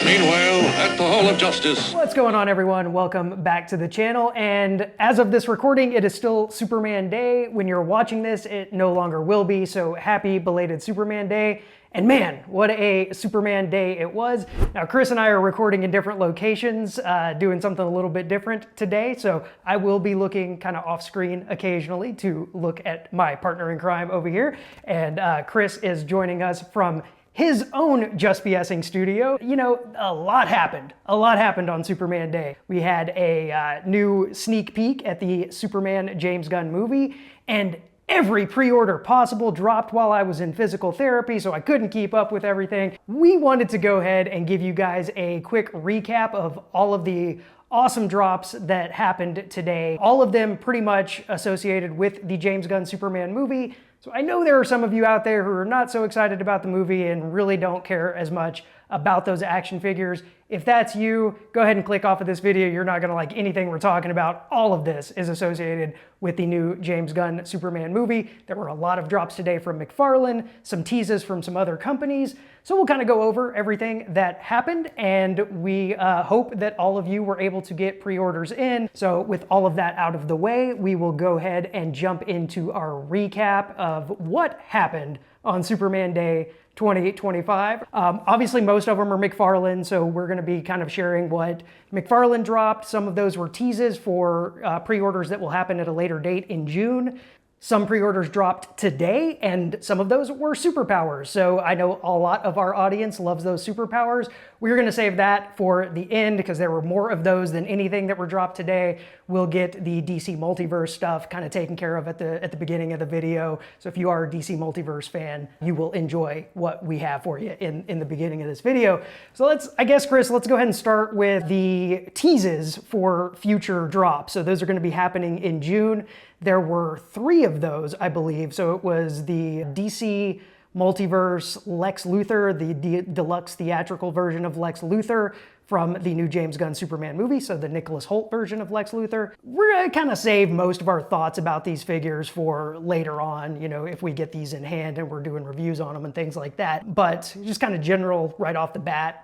Meanwhile, at the Hall of Justice. What's going on, everyone? Welcome back to the channel. And as of this recording, it is still Superman Day. When you're watching this, it no longer will be. So happy belated Superman Day. And man, what a Superman Day it was. Now, Chris and I are recording in different locations, doing something a little bit different today. So I will be looking kind of off screen occasionally to look at my partner in crime over here. And Chris is joining us from his own Just BSing studio. You know, a lot happened. A lot happened on Superman Day. We had a new sneak peek at the Superman James Gunn movie, and every pre-order possible dropped while I was in physical therapy, so I couldn't keep up with everything. We wanted to go ahead and give you guys a quick recap of all of the awesome drops that happened today. All of them pretty much associated with the James Gunn Superman movie. So I know there are some of you out there who are not so excited about the movie and really don't care as much about those action figures. If that's you, go ahead and click off of this video. You're not gonna like anything we're talking about. All of this is associated with the new James Gunn Superman movie. There were a lot of drops today from McFarlane, some teases from some other companies. So we'll kind of go over everything that happened, and we hope that all of you were able to get pre-orders in. So with all of that out of the way, we will go ahead and jump into our recap of what happened on Superman Day 2025. Obviously, most of them are McFarlane, so we're going to be kind of sharing what McFarlane dropped. Some of those were teases for pre-orders that will happen at a later date in June. Some pre-orders dropped today, and some of those were superpowers. So I know a lot of our audience loves those superpowers. We're going to save that for the end because there were more of those than anything that were dropped today. We'll get the DC Multiverse stuff kind of taken care of at the beginning of the video. So if you are a DC Multiverse fan, you will enjoy what we have for you in the beginning of this video. So I guess, Chris, let's go ahead and start with the teases for future drops. So those are going to be happening in June. There were 3 of those, I believe. So it was the DC Multiverse Lex Luthor, the deluxe theatrical version of Lex Luthor from the new James Gunn Superman movie, so the Nicholas Hoult version of Lex Luthor. We're gonna kind of save most of our thoughts about these figures for later on, you know, if we get these in hand and we're doing reviews on them and things like that. But just kind of general right off the bat,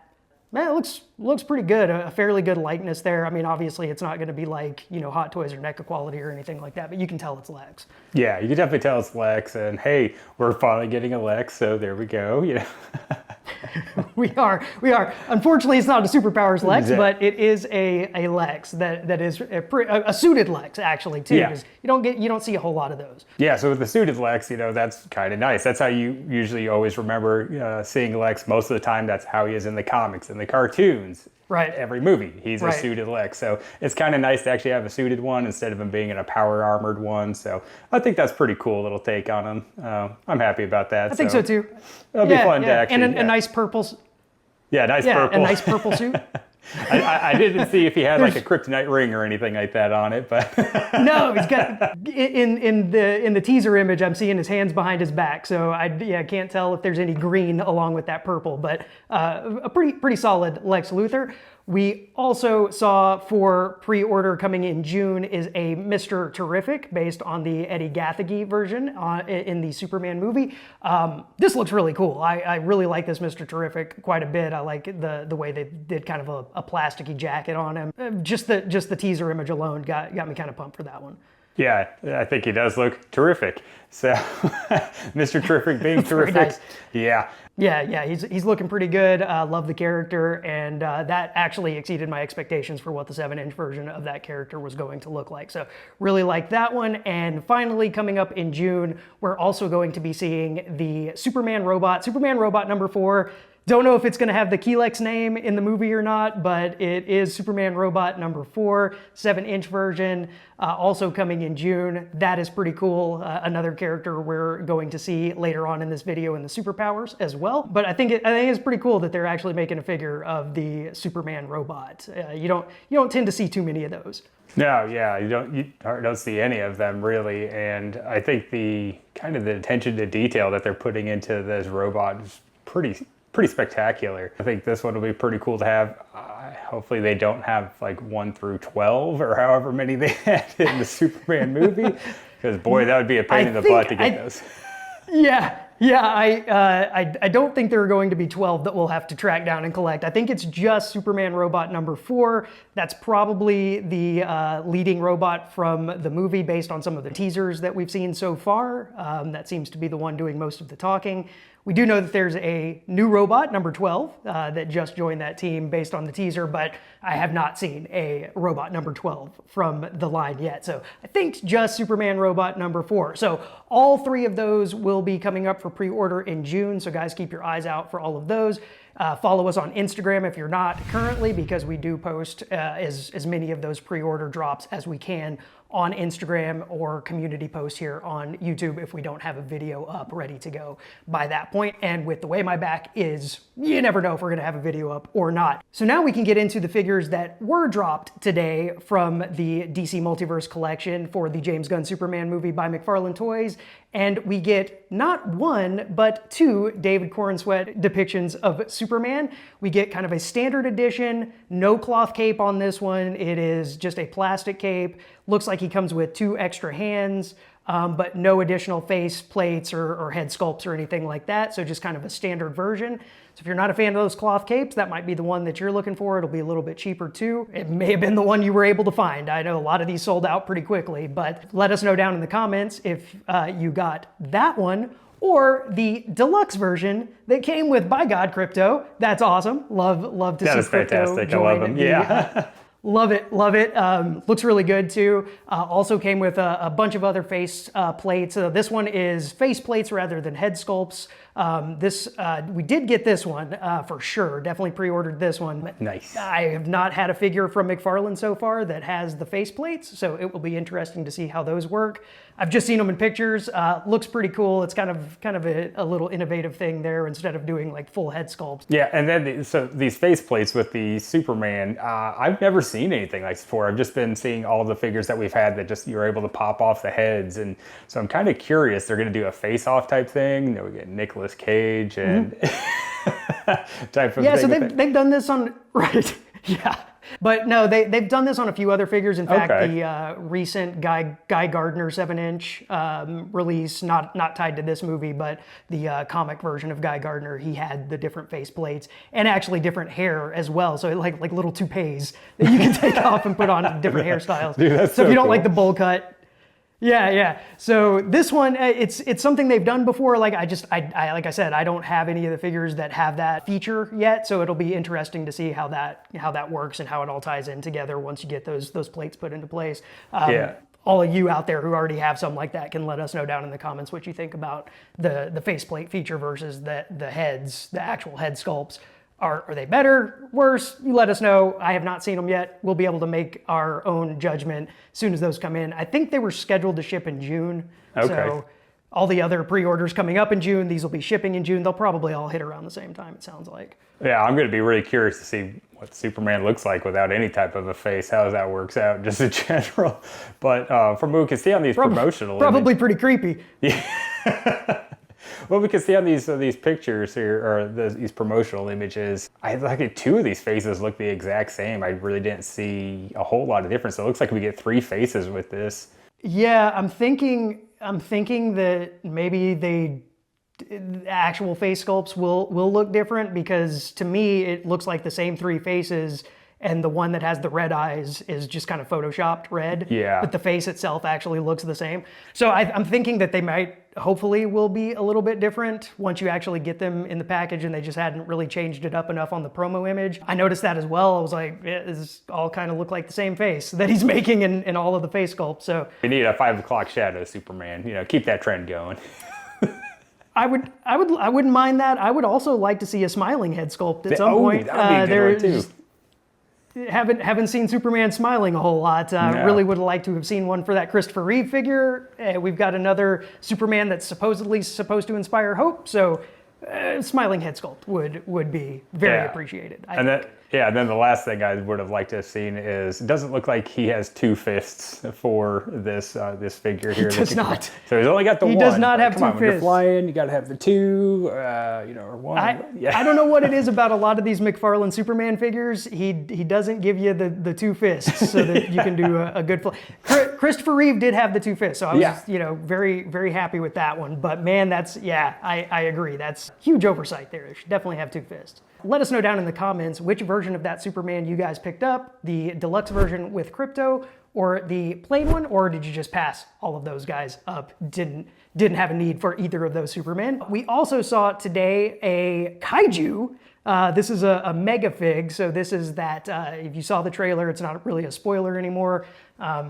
man, it looks pretty good. A fairly good likeness there. I mean, obviously it's not going to be like, you know, Hot Toys or NECA quality or anything like that, but you can tell it's Lex. Yeah, you can definitely tell it's Lex, and hey, we're finally getting a Lex, so there we go, you know. We are. Unfortunately, it's not a superpowers Lex, but it is a Lex that is a suited Lex actually too, because you don't see a whole lot of those. Yeah, so with the suited Lex, you know, that's kind of nice. That's how you usually always remember seeing Lex. Most of the time, that's how he is in the comics and the cartoons. Right. Every movie, he's a suited Lex. So it's kind of nice to actually have a suited one instead of him being in a power armored one. So I think that's pretty cool little take on him. I'm happy about that. I think so too. It'll be fun to actually. And a nice purple. Yeah, purple. A nice purple suit. I didn't see if he had like a kryptonite ring or anything like that on it, but no, he's got in the teaser image. I'm seeing his hands behind his back, so I can't tell if there's any green along with that purple. But a pretty solid Lex Luthor. We also saw for pre-order coming in June is a Mr. Terrific based on the Eddie Gathegi version in the Superman movie. This looks really cool. I really like this Mr. Terrific quite a bit. I like the way they did kind of a plasticky jacket on him. Just the teaser image alone got me kind of pumped for that one. Yeah, I think he does look terrific. So, Mr. Terrific being terrific. Nice. Yeah, he's looking pretty good. Love the character, and that actually exceeded my expectations for what the 7-inch version of that character was going to look like. So really like that one. And finally, coming up in June, we're also going to be seeing the Superman robot number 4. Don't know if it's going to have the Kelex name in the movie or not, but it is Superman Robot number 4, 7-inch version, also coming in June. That is pretty cool. Another character we're going to see later on in this video in the superpowers as well. But I think it's pretty cool that they're actually making a figure of the Superman robot. You don't tend to see too many of those. No, yeah, you don't see any of them really, and I think the kind of the attention to detail that they're putting into this robot is pretty spectacular. I think this one will be pretty cool to have. Hopefully they don't have like 1 through 12 or however many they had in the Superman movie, because boy, that would be a pain in the butt to get those. Yeah, Yeah, I don't think there are going to be 12 that we'll have to track down and collect. I think it's just Superman robot number 4. That's probably the leading robot from the movie based on some of the teasers that we've seen so far. That seems to be the one doing most of the talking. We do know that there's a new robot, number 12, that just joined that team based on the teaser, but I have not seen a robot number 12 from the line yet. So I think just Superman robot number 4. So all 3 of those will be coming up for pre-order in June. So guys, keep your eyes out for all of those. Follow us on Instagram if you're not currently, because we do post as many of those pre-order drops as we can on Instagram or community posts here on YouTube if we don't have a video up ready to go by that point. And with the way my back is, you never know if we're gonna have a video up or not. So now we can get into the figures that were dropped today from the DC Multiverse collection for the James Gunn Superman movie by McFarlane Toys. And we get not 1, but 2 David Corenswet depictions of Superman. We get kind of a standard edition, no cloth cape on this one. It is just a plastic cape. Looks like he comes with 2 extra hands, but no additional face plates or head sculpts or anything like that. So just kind of a standard version. So if you're not a fan of those cloth capes, that might be the one that you're looking for. It'll be a little bit cheaper too. It may have been the one you were able to find. I know a lot of these sold out pretty quickly, but let us know down in the comments if you got that one or the deluxe version that came with, by God, Krypto. That's awesome. Love to see Krypto. That is fantastic. I love him. Yeah. Love it. Looks really good too. Also came with a bunch of other face plates. This one is face plates rather than head sculpts. We did get this one for sure. Definitely pre-ordered this one. Nice. I have not had a figure from McFarlane so far that has the face plates, so it will be interesting to see how those work. I've just seen them in pictures. Looks pretty cool. It's kind of a little innovative thing there instead of doing like full head sculpts. Yeah, and then so these face plates with the Superman, I've never seen anything like this before. I've just been seeing all the figures that we've had that just you're able to pop off the heads, and so I'm kind of curious. They're going to do a face-off type thing. You know, we get Nicolas Cage and type of thing. Yeah, so they've done this on right. Yeah. But no, they've done this on a few other figures. In fact, the recent Guy Gardner 7-inch release, not tied to this movie, but the comic version of Guy Gardner, he had the different face plates and actually different hair as well. So like little toupees that you can take off and put on different hairstyles. Dude, so if you don't cool. like the bowl cut. Yeah. So this one, it's something they've done before. Like I said, I don't have any of the figures that have that feature yet. So it'll be interesting to see how that works and how it all ties in together once you get those plates put into place. All of you out there who already have something like that can let us know down in the comments what you think about the faceplate feature versus the heads, the actual head sculpts. Are they better, worse? You let us know. I have not seen them yet. We'll be able to make our own judgment as soon as those come in. I think they were scheduled to ship in June. Okay. So all the other pre-orders coming up in June, these will be shipping in June. They'll probably all hit around the same time, it sounds like. Yeah, I'm going to be really curious to see what Superman looks like without any type of a face, how that works out, just in general. But from what we can see on these promotional Probably pretty creepy. Yeah. Well, we can see on these pictures here, or these promotional images, I like 2 of these faces look the exact same. I really didn't see a whole lot of difference. So it looks like we get 3 faces with this. Yeah, I'm thinking that maybe the actual face sculpts will look different, because to me it looks like the same 3 faces, and the one that has the red eyes is just kind of photoshopped red. Yeah. But the face itself actually looks the same. So I'm thinking that they might, hopefully, will be a little bit different once you actually get them in the package, and they just hadn't really changed it up enough on the promo image. I noticed that as well. I was like, this all kind of look like the same face that he's making in all of the face sculpts. So we need a 5 o'clock shadow Superman. You know, keep that trend going. I wouldn't mind that. I would also like to see a smiling head sculpt at some point. That would be a good one too. Haven't seen Superman smiling a whole lot. No. Really would have liked to have seen one for that Christopher Reeve figure. We've got another Superman that's supposedly supposed to inspire hope. So smiling head sculpt would be very appreciated. Then the last thing I would have liked to have seen is, it doesn't look like he has 2 fists for this figure here. He does not. So he's only got the one. He does not have 2 Come on, fists. when you're flying, you got to have the 2, or 1. I don't know what it is about a lot of these McFarlane Superman figures. He doesn't give you the 2 fists so that you can do a good fly. Christopher Reeve did have the two fists, so I was, Yeah. very, very happy with that one. But man, I agree. That's huge oversight there. They should definitely have two fists. Let us know down in the comments which version of that Superman you guys picked up, the deluxe version with Krypto, or the plain one, or did you just pass all of those guys up? Didn't have a need for either of those Superman. We also saw today a Kaiju. This is a mega fig, so this is that, if you saw the trailer, it's not really a spoiler anymore.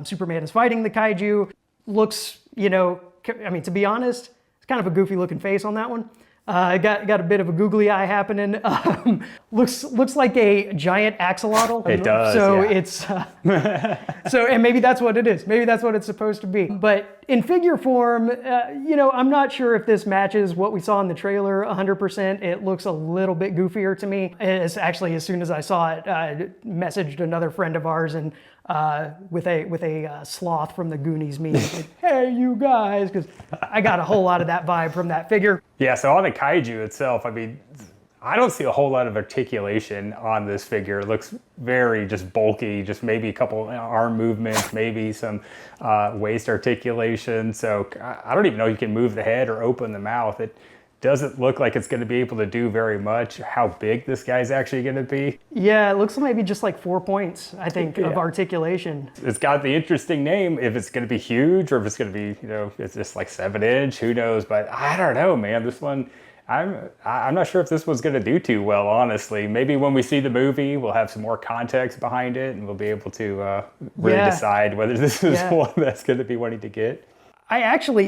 Superman is fighting the Kaiju. Looks, to be honest, it's kind of a goofy looking face on that one. Got a bit of a googly eye happening. Looks like a giant axolotl. It does. So yeah. it's and maybe that's what it is. Maybe that's what it's supposed to be. But in figure form, I'm not sure if this matches what we saw in the trailer 100%. It looks a little bit goofier to me. It's actually, as soon as I saw it, I messaged another friend of ours and with a sloth from the Goonies meme. Hey, you guys, because I got a whole lot of that vibe from that figure. Yeah, so on the Kaiju itself, I mean, I don't see a whole lot of articulation on this figure. It looks very just bulky, just maybe a couple arm movements, maybe some waist articulation. So I don't even know if you can move the head or open the mouth. It doesn't look like it's going to be able to do very much. How big this guy's actually going to be. Yeah, it looks maybe just like 4 points, I think, of articulation. It's got the interesting name, if it's going to be huge or if it's going to be, it's just like 7-inch, who knows? But I don't know, man. This one, I'm not sure if this one's going to do too well, honestly. Maybe when we see the movie, we'll have some more context behind it and we'll be able to really decide whether this is one that's going to be wanting to get.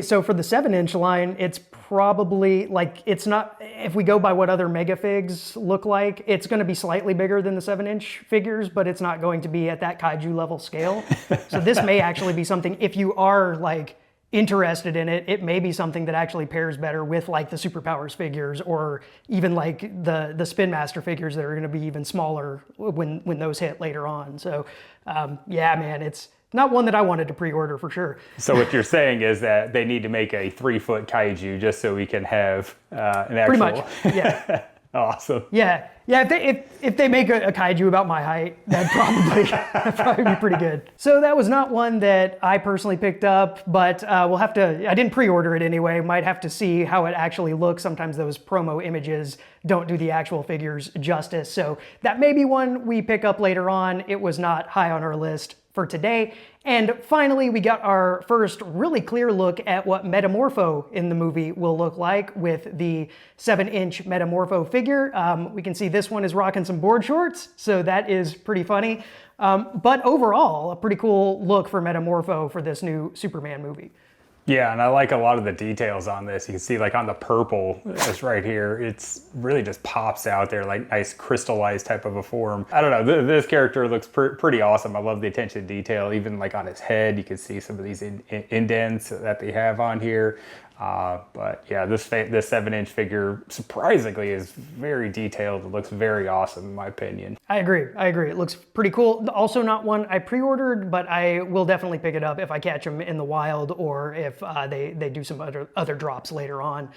So for the 7-inch line, it's probably it's not, if we go by what other mega figs look like, it's going to be slightly bigger than the 7-inch figures, but it's not going to be at that Kaiju level scale. So this may actually be something, if you are interested in it, it may be something that actually pairs better with the Superpowers figures, or even the Spinmaster figures that are going to be even smaller when those hit later on. So man, it's not one that I wanted to pre-order for sure. So what you're saying is that they need to make a 3-foot Kaiju just so we can have an actual... Pretty much, yeah. Awesome. Yeah. If they make a Kaiju about my height, that'd probably be pretty good. So that was not one that I personally picked up, but we'll have to, I didn't pre-order it anyway. Might have to see how it actually looks. Sometimes those promo images don't do the actual figures justice. So that may be one we pick up later on. It was not high on our list for today. And finally, we got our first really clear look at what Metamorpho in the movie will look like with the 7-inch Metamorpho figure. We can see this one is rocking some board shorts, so that is pretty funny. But overall, a pretty cool look for Metamorpho for this new Superman movie. Yeah, and I like a lot of the details on this. You can see on the purple, it's right here, it's really just pops out there, nice crystallized type of a form. I don't know, this character looks pretty awesome. I love the attention to detail, even on his head, you can see some of these indents that they have on here. But yeah, this 7-inch figure surprisingly is very detailed. It looks very awesome in my opinion. I agree. It looks pretty cool. Also not one I pre-ordered, but I will definitely pick it up if I catch them in the wild or if they do some other drops later on.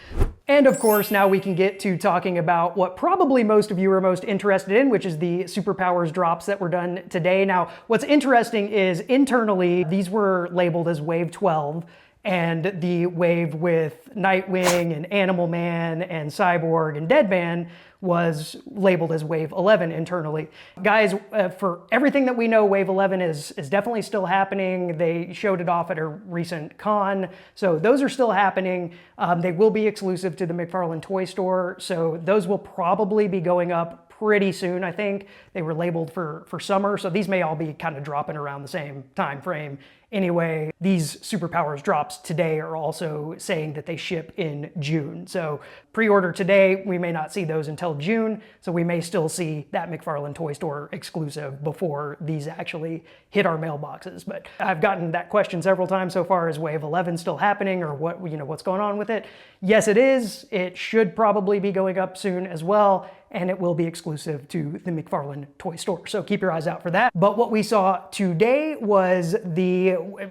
And of course, now we can get to talking about what probably most of you are most interested in, which is the Superpowers drops that were done today. Now, what's interesting is internally, these were labeled as Wave 12. And the wave with Nightwing and Animal Man and Cyborg and Deadman was labeled as Wave 11 internally. Guys, for everything that we know, Wave 11 is definitely still happening. They showed it off at a recent con, so those are still happening. They will be exclusive to the McFarlane Toy Store, so those will probably be going up pretty soon, I think. They were labeled for summer, so these may all be kind of dropping around the same time frame. Anyway, these Superpowers drops today are also saying that they ship in June. So pre-order today, we may not see those until June, so we may still see that McFarlane Toy Store exclusive before these actually hit our mailboxes. But I've gotten that question several times so far, is Wave 11 still happening, or what's going on with it? Yes, it is. It should probably be going up soon as well, and it will be exclusive to the McFarlane Toy Store. So keep your eyes out for that. But what we saw today was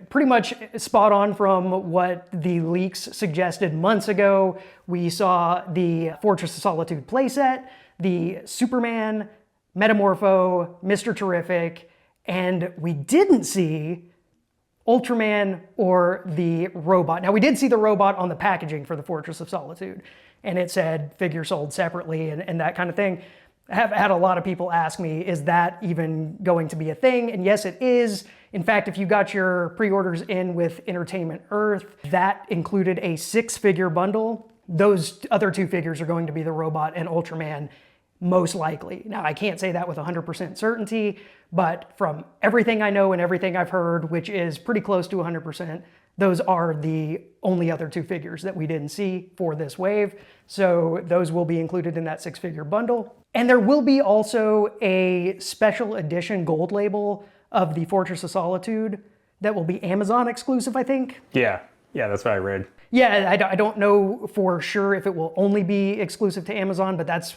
pretty much spot on from what the leaks suggested months ago. We saw the Fortress of Solitude playset, the Superman, Metamorpho, Mr. Terrific, and we didn't see Ultraman or the robot. Now, we did see the robot on the packaging for the Fortress of Solitude, and it said figure sold separately and that kind of thing. I have had a lot of people ask me, is that even going to be a thing? And yes, it is. In fact, if you got your pre-orders in with Entertainment Earth, that included a 6-figure bundle. Those other 2 figures are going to be the robot and Ultraman, most likely. Now, I can't say that with 100% certainty, but from everything I know and everything I've heard, which is pretty close to 100%, those are the only other 2 figures that we didn't see for this wave. So those will be included in that 6-figure bundle. And there will be also a special edition gold label of the Fortress of Solitude that will be Amazon exclusive, I think. Yeah, that's what I read. Yeah, I don't know for sure if it will only be exclusive to Amazon, but that's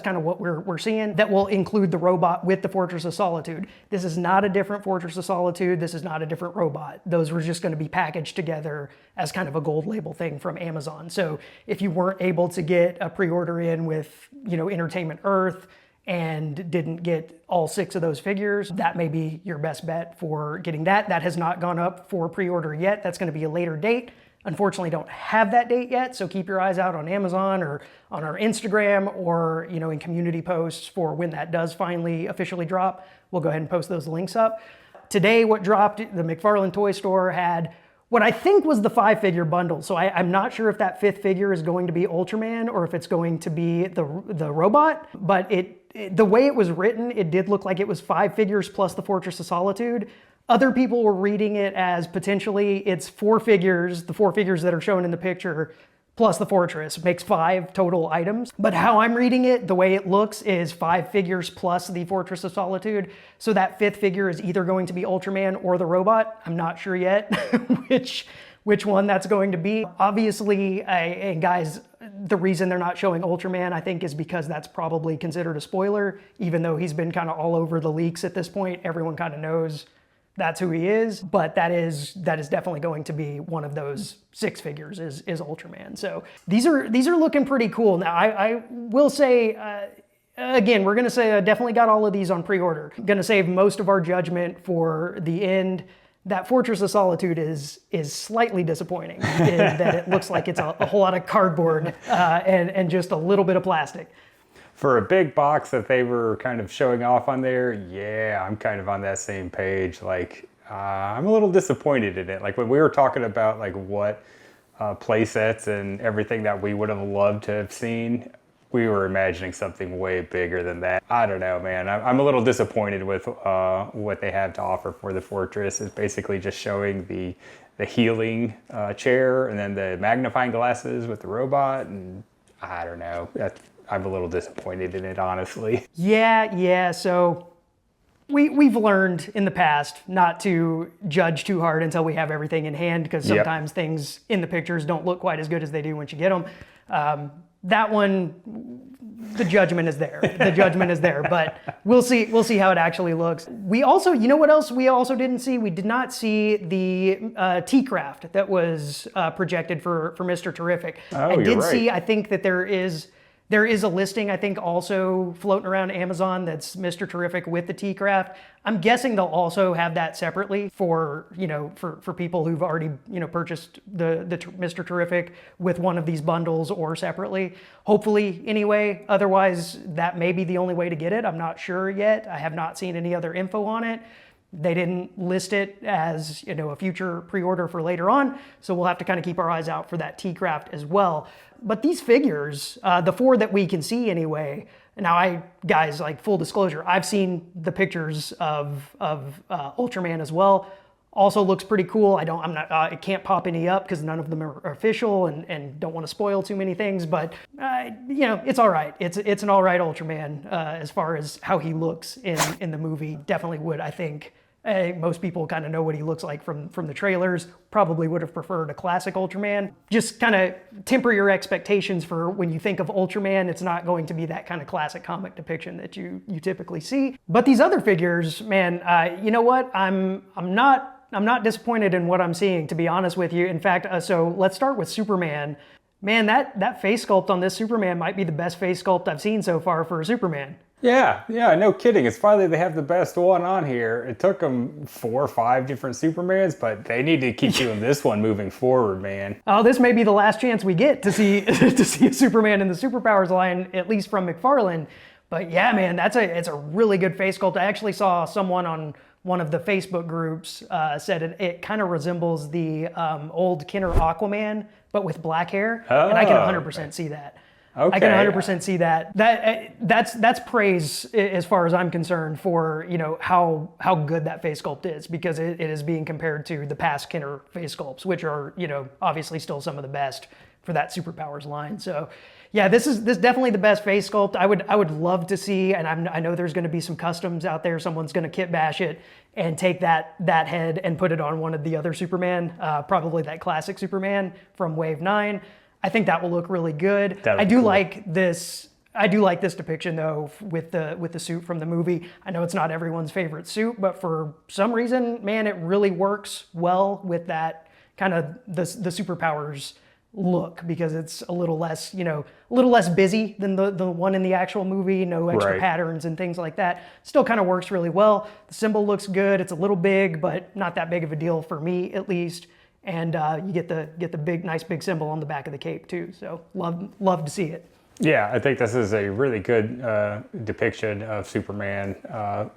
kind of what we're seeing. That will include the robot with the Fortress of Solitude. This is not a different Fortress of Solitude. This is not a different robot. Those were just going to be packaged together as kind of a gold label thing from Amazon. So if you weren't able to get a pre-order in with, Entertainment Earth and didn't get all 6 of those figures, that may be your best bet for getting that. That has not gone up for pre-order yet. That's going to be a later date. Unfortunately, don't have that date yet, so keep your eyes out on Amazon or on our Instagram or in community posts for when that does finally officially drop. We'll go ahead and post those links up. Today, what dropped, the McFarlane Toy Store had what I think was the 5-figure bundle. So I'm not sure if that 5th figure is going to be Ultraman or if it's going to be the robot, but the way it was written, it did look like it was 5 figures plus the Fortress of Solitude. Other people were reading it as potentially it's 4 figures, the 4 figures that are shown in the picture, plus the Fortress, makes 5 total items. But how I'm reading it, the way it looks, is 5 figures plus the Fortress of Solitude. So that 5th figure is either going to be Ultraman or the robot. I'm not sure yet which one that's going to be. Obviously, and guys, the reason they're not showing Ultraman, I think, is because that's probably considered a spoiler, even though he's been kind of all over the leaks at this point. Everyone kind of knows that's who he is, but that is definitely going to be one of those 6 figures is Ultraman. So these are looking pretty cool. Now I will say, again, we're gonna say I definitely got all of these on pre-order. Gonna save most of our judgment for the end. That Fortress of Solitude is slightly disappointing in that it looks like it's a whole lot of cardboard and just a little bit of plastic. For a big box that they were kind of showing off on there, yeah, I'm kind of on that same page. Like, I'm a little disappointed in it. Like when we were talking about like what play sets and everything that we would have loved to have seen, we were imagining something way bigger than that. I don't know, man. I'm a little disappointed with what they have to offer for the Fortress. It's basically just showing the healing chair and then the magnifying glasses with the robot, and I don't know. I'm a little disappointed in it, honestly. Yeah. So we've learned in the past not to judge too hard until we have everything in hand, because sometimes things in the pictures don't look quite as good as they do once you get them. That one, the judgment is there. The judgment is there, but we'll see how it actually looks. We also, what else we also didn't see? We did not see the T-Craft that was projected for Mr. Terrific. Oh, I did you're right. see, I think that there is a listing, I think, also floating around Amazon that's Mr. Terrific with the T-Craft. I'm guessing they'll also have that separately for people who've already, purchased the Mr. Terrific with one of these bundles or separately. Hopefully, anyway. Otherwise, that may be the only way to get it. I'm not sure yet. I have not seen any other info on it. They didn't list it as, a future pre-order for later on, so we'll have to kind of keep our eyes out for that T-Craft as well. But these figures, the 4 that we can see anyway, now guys, like full disclosure, I've seen the pictures of Ultraman as well. Also looks pretty cool. I can't pop any up because none of them are official and don't want to spoil too many things, but it's all right. It's an all right Ultraman as far as how he looks in the movie. Definitely would, I think. Most people kind of know what he looks like from the trailers. Probably would have preferred a classic Ultraman. Just kind of temper your expectations for when you think of Ultraman. It's not going to be that kind of classic comic depiction that you typically see. But these other figures, man, you know what? I'm not disappointed in what I'm seeing, to be honest with you. In fact, so let's start with Superman. Man, that face sculpt on this Superman might be the best face sculpt I've seen so far for a Superman. Yeah, no kidding. It's finally they have the best one on here. It took them 4 or 5 different Supermans, but they need to keep doing this one moving forward, man. Oh, this may be the last chance we get to see to see a Superman in the Superpowers line, at least from McFarlane. But yeah, man, it's a really good face sculpt. I actually saw someone on one of the Facebook groups said it kind of resembles the old Kenner Aquaman, but with black hair, and I can 100% see that. Okay. I can 100% see that. That's praise as far as I'm concerned for how good that face sculpt is, because it is being compared to the past Kenner face sculpts, which are obviously still some of the best for that Superpowers line. So yeah, this is definitely the best face sculpt. I would love to see, and I know there's going to be some customs out there. Someone's going to kit bash it and take that head and put it on one of the other Superman, probably that classic Superman from Wave 9. I think that will look really good. I do like this depiction though with the suit from the movie. I know it's not everyone's favorite suit, but for some reason, man, it really works well with that kind of the Superpowers look, because it's a little less busy than the one in the actual movie. No extra patterns and things like that. Still kind of works really well. The symbol looks good. It's a little big, but not that big of a deal for me at least. And you get the nice big symbol on the back of the cape too. So love to see it. Yeah, I think this is a really good depiction of Superman,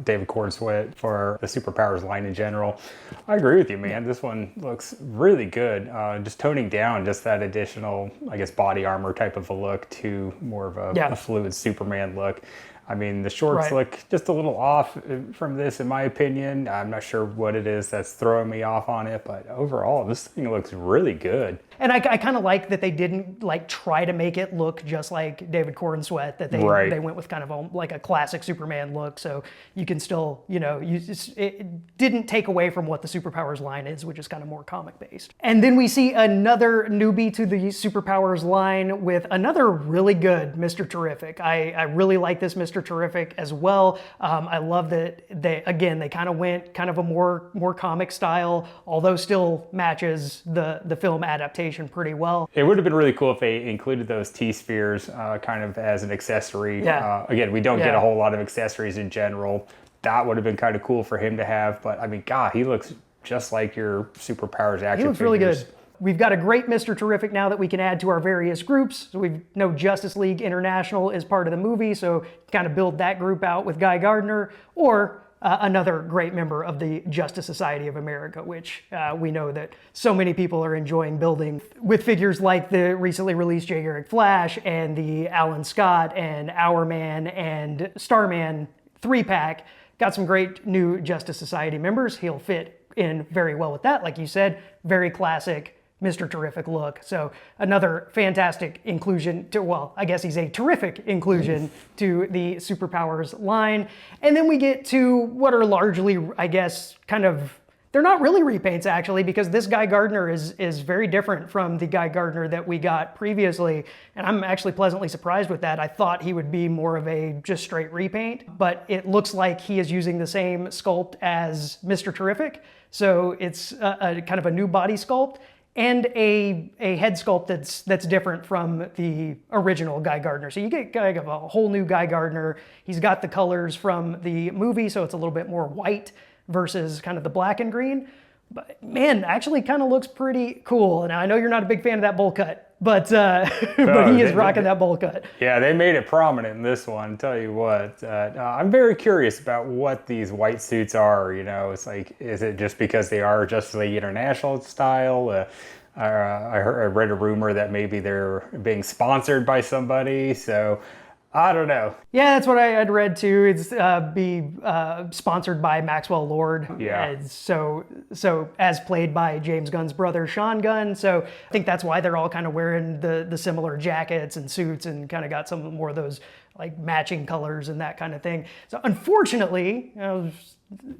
David Cornsweet, for the Superpowers line in general. I agree with you, man. This one looks really good. Just toning down just that additional, I guess, body armor type of a look to more of a fluid Superman look. I mean, the shorts look just a little off from this, in my opinion. I'm not sure what it is that's throwing me off on it, but overall, this thing looks really good. And I kind of like that they didn't try to make it look just like David Cornsweet, that they went with kind of like a classic Superman look, so you can still, it didn't take away from what the Superpowers line is, which is kind of more comic based. And then we see another newbie to the Superpowers line with another really good Mr. Terrific. I really like this Mr. Terrific as well. I love that they kind of went kind of a more comic style, although still matches the film adaptation pretty well. It would have been really cool if they included those T-spheres kind of as an accessory. Yeah. Again, we don't get a whole lot of accessories in general. That would have been kind of cool for him to have, but I mean, God, he looks just like your Superpowers action figures. He looks really good. We've got a great Mr. Terrific now that we can add to our various groups. So we know Justice League International is part of the movie, so kind of build that group out with Guy Gardner, or another great member of the Justice Society of America, which we know that so many people are enjoying building with figures like the recently released Jay Garrick Flash and the Alan Scott and Hourman and Starman 3-pack. Got some great new Justice Society members. He'll fit in very well with that. Like you said, very classic Mr. Terrific look. So another fantastic inclusion to, well, I guess he's a terrific inclusion to the Superpowers line. And then we get to what are largely, I guess, kind of, they're not really repaints actually, because this Guy Gardner is very different from the Guy Gardner that we got previously. And I'm actually pleasantly surprised with that. I thought he would be more of a just straight repaint, but it looks like he is using the same sculpt as Mr. Terrific. So it's a kind of a new body sculpt and a head sculpt that's different from the original Guy Gardner. So you get kind of a whole new Guy Gardner. He's got the colors from the movie, so it's a little bit more white versus kind of the black and green. But man, actually kind of looks pretty cool. Now I know you're not a big fan of that bowl cut, but he is rocking that bowl cut. Yeah, they made it prominent in this one. Tell you what, I'm very curious about what these white suits are. You know, it's like, is it just because they are Justice League International style? I read a rumor that maybe they're being sponsored by somebody, so I don't know. Yeah, that's what I had read too. It's sponsored by Maxwell Lord. Yeah. So as played by James Gunn's brother, Sean Gunn. So I think that's why they're all kind of wearing the similar jackets and suits and kind of got some more of those like matching colors and that kind of thing. So unfortunately,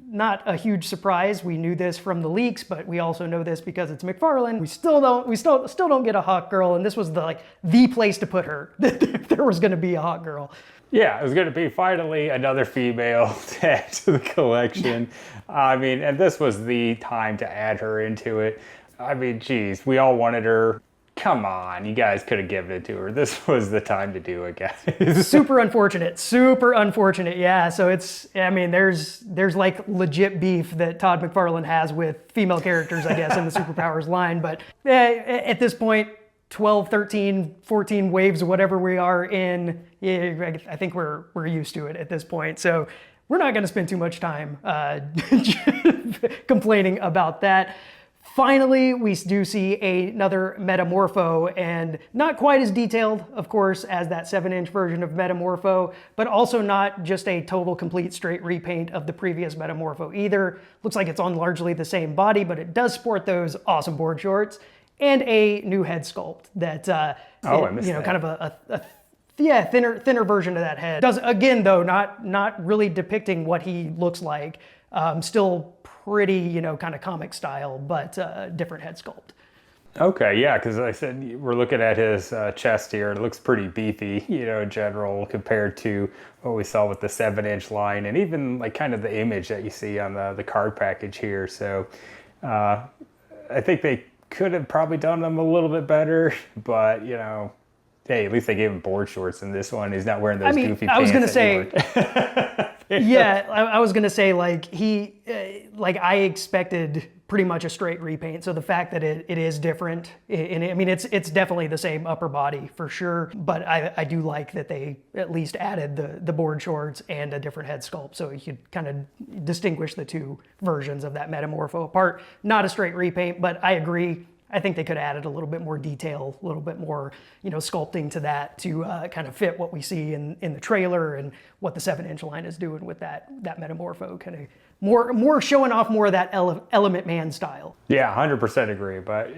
not a huge surprise. We knew this from the leaks, but we also know this because it's McFarlane. We still don't get a Hawk Girl, and this was the place to put her. There was going to be a Hawk Girl. Yeah, it was going to be finally another female to add to the collection. I mean, and this was the time to add her into it. I mean, geez, we all wanted her. come on, you guys could have given it to her. This was the time to do it, guys. Super unfortunate. Super unfortunate. Yeah. So there's like legit beef that Todd McFarlane has with female characters, I guess, in the Superpowers line. But at this point, 12, 13, 14 waves, whatever we are in, I think we're used to it at this point. So we're not going to spend too much time complaining about that. Finally, we do see another Metamorpho, and not quite as detailed, of course, as that 7-inch version of Metamorpho, but also not just a total complete straight repaint of the previous Metamorpho either. Looks like it's on largely the same body, but it does sport those awesome board shorts and a new head sculpt that, I missed that. kind of a thinner version of that head. Does, again, though, not really depicting what he looks like. Still pretty, kind of comic style, but different head sculpt. Okay, yeah, because I said we're looking at his chest here. It looks pretty beefy, in general, compared to what we saw with the 7-inch line, and even like kind of the image that you see on the card package here. So I think they could have probably done them a little bit better, but hey, at least they gave him board shorts in this one. He's not wearing those goofy pants. I was gonna say, yeah, I was gonna say I expected pretty much a straight repaint. So the fact that it is different, it's definitely the same upper body for sure. But I do like that they at least added the board shorts and a different head sculpt, so you could kind of distinguish the two versions of that Metamorpho apart. Not a straight repaint, but I agree. I think they could have added a little bit more detail, a little bit more, sculpting to that to kind of fit what we see in the trailer and what the 7-inch line is doing with that Metamorpho, kind of more showing off more of that Element Man style. Yeah, 100% agree. But,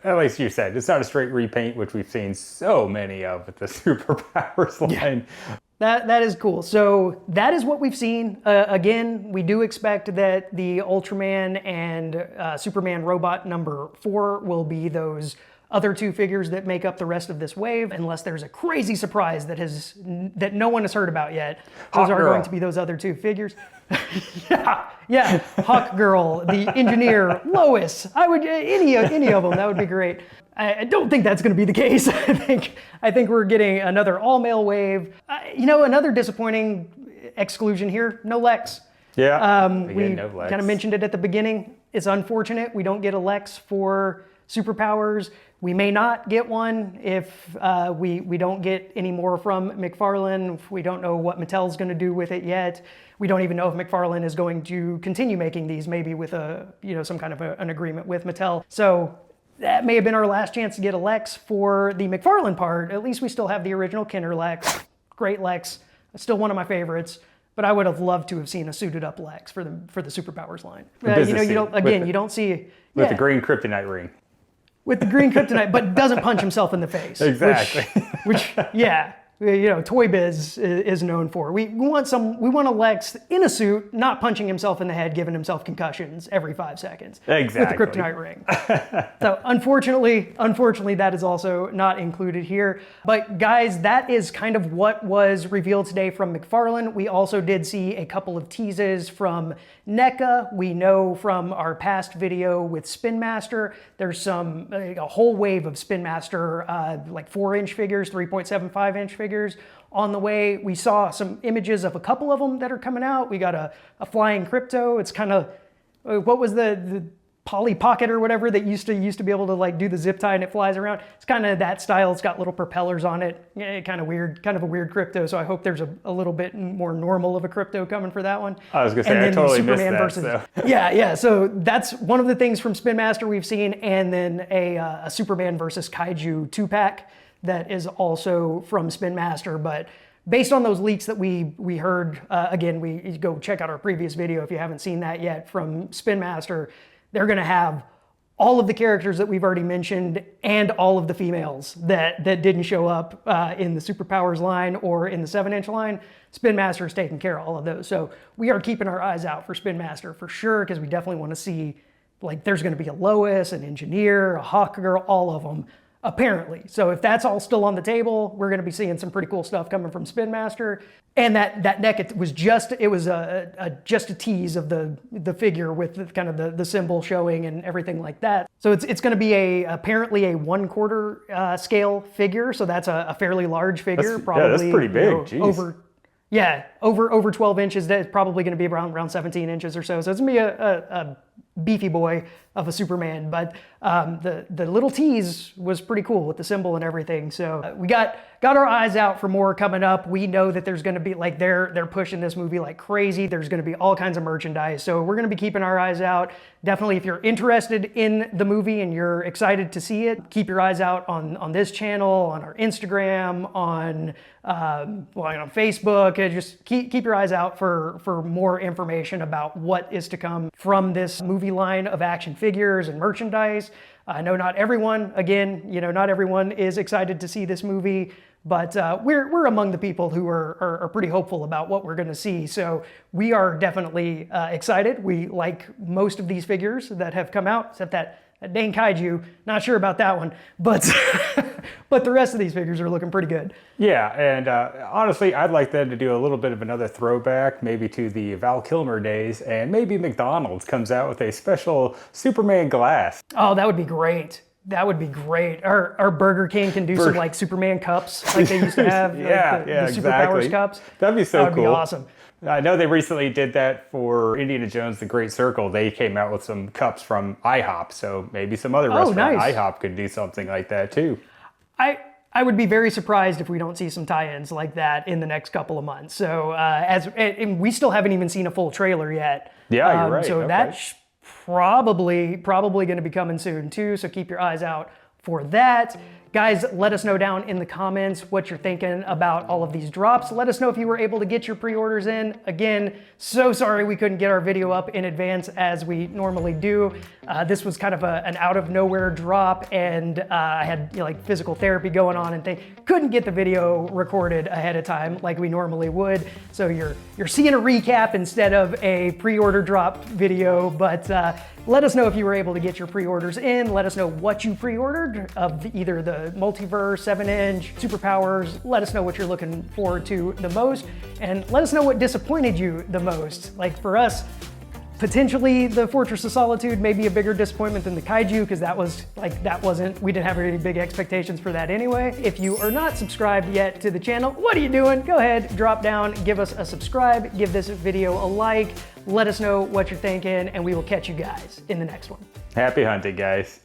at least you said it's not a straight repaint, which we've seen so many of with the Superpowers line. Yeah. That is cool. So that is what we've seen. Again, we do expect that the Ultraman and Superman robot number 4 will be those other two figures that make up the rest of this wave, unless there's a crazy surprise that no one has heard about yet. Those are going to be those other two figures. yeah, Hawk Girl, the engineer, Lois. I would any of them. That would be great. I don't think that's going to be the case. I think we're getting another all-male wave. Another disappointing exclusion here. No Lex. Yeah. We no Lex. kind of mentioned it at the beginning. It's unfortunate we don't get a Lex for Superpowers. We may not get one if we don't get any more from McFarlane. We don't know what Mattel's going to do with it yet. We don't even know if McFarlane is going to continue making these, maybe with some kind of an agreement with Mattel. So that may have been our last chance to get a Lex for the McFarlane part. At least we still have the original Kenner Lex. Great Lex. Still one of my favorites. But I would have loved to have seen a suited up Lex for the Superpowers line. You don't see with the green kryptonite ring. With the green kryptonite, but doesn't punch himself in the face. Exactly. Which Toy Biz is known for. We want a Lex in a suit, not punching himself in the head, giving himself concussions every 5 seconds. Exactly. With the kryptonite ring. So unfortunately, that is also not included here. But guys, that is kind of what was revealed today from McFarlane. We also did see a couple of teases from NECA. We know from our past video with Spinmaster, there's a whole wave of Spinmaster, like 4-inch figures, 3.75-inch figures on the way. We saw some images of a couple of them that are coming out. We got a flying Krypto. It's kind of, what was the Polly Pocket or whatever that used to be able to like do the zip tie and it flies around. It's kind of that style. It's got little propellers on it. Kind of a weird Krypto. So I hope there's a little bit more normal of a Krypto coming for that one. I was gonna say I totally missed that. So. Yeah. So that's one of the things from Spinmaster we've seen, and then a Superman versus Kaiju 2-pack that is also from Spinmaster. But based on those leaks that we heard, again, we go check out our previous video if you haven't seen that yet from Spinmaster. They're going to have all of the characters that we've already mentioned and all of the females that didn't show up in the Superpowers line or in the 7-inch line. Spinmaster is taking care of all of those. So we are keeping our eyes out for Spinmaster for sure, because we definitely want to see, like, there's going to be a Lois, an Engineer, a Hawk Girl, all of them. apparently. So if that's all still on the table, we're going to be seeing some pretty cool stuff coming from Spinmaster. And that NECA was just a tease of the figure with kind of the symbol showing and everything like that. So it's going to be apparently a 1/4 scale figure. So that's a fairly large figure. Probably, that's pretty big. Over 12 inches. That's probably going to be around 17 inches or so. So it's going to be a beefy boy of a Superman, but the little tease was pretty cool with the symbol and everything. So we got our eyes out for more coming up. We know that there's going to be, like, they're pushing this movie like crazy. There's going to be all kinds of merchandise. So we're going to be keeping our eyes out. Definitely, if you're interested in the movie and you're excited to see it, keep your eyes out on this channel, on our Instagram, on Facebook. And just keep your eyes out for more information about what is to come from this movie line of action figures and merchandise. I know not everyone, not everyone is excited to see this movie, but we're among the people who are pretty hopeful about what we're going to see. So we are definitely excited. We like most of these figures that have come out, except that dang Kaiju. Not sure about that one, but but the rest of these figures are looking pretty good. Yeah, and honestly, I'd like them to do a little bit of another throwback, maybe to the Val Kilmer days, and maybe McDonald's comes out with a special Superman glass. Oh, that would be great. That would be great. Or Burger King can do some like Superman cups like they used to have. The Superpowers cups. That'd be so cool. That would be awesome. I know they recently did that for Indiana Jones, The Great Circle. They came out with some cups from IHOP, so maybe some other restaurant, IHOP, could do something like that too. I would be very surprised if we don't see some tie-ins like that in the next couple of months. So and we still haven't even seen a full trailer yet. Yeah, you're right. So that's probably going to be coming soon too. So keep your eyes out for that. Guys, let us know down in the comments what you're thinking about all of these drops. Let us know if you were able to get your pre-orders in. Again, so sorry we couldn't get our video up in advance as we normally do. This was kind of an out of nowhere drop, and I had like physical therapy going on and couldn't get the video recorded ahead of time like we normally would. So you're seeing a recap instead of a pre-order drop video, but let us know if you were able to get your pre-orders in. Let us know what you pre-ordered of either the Multiverse, 7-inch, Superpowers. Let us know what you're looking forward to the most, and let us know what disappointed you the most. Like for us, potentially the Fortress of Solitude may be a bigger disappointment than the Kaiju, because we didn't have any big expectations for that anyway. If you are not subscribed yet to the channel, what are you doing? Go ahead, drop down, give us a subscribe, give this video a like, let us know what you're thinking, and we will catch you guys in the next one. Happy hunting, guys.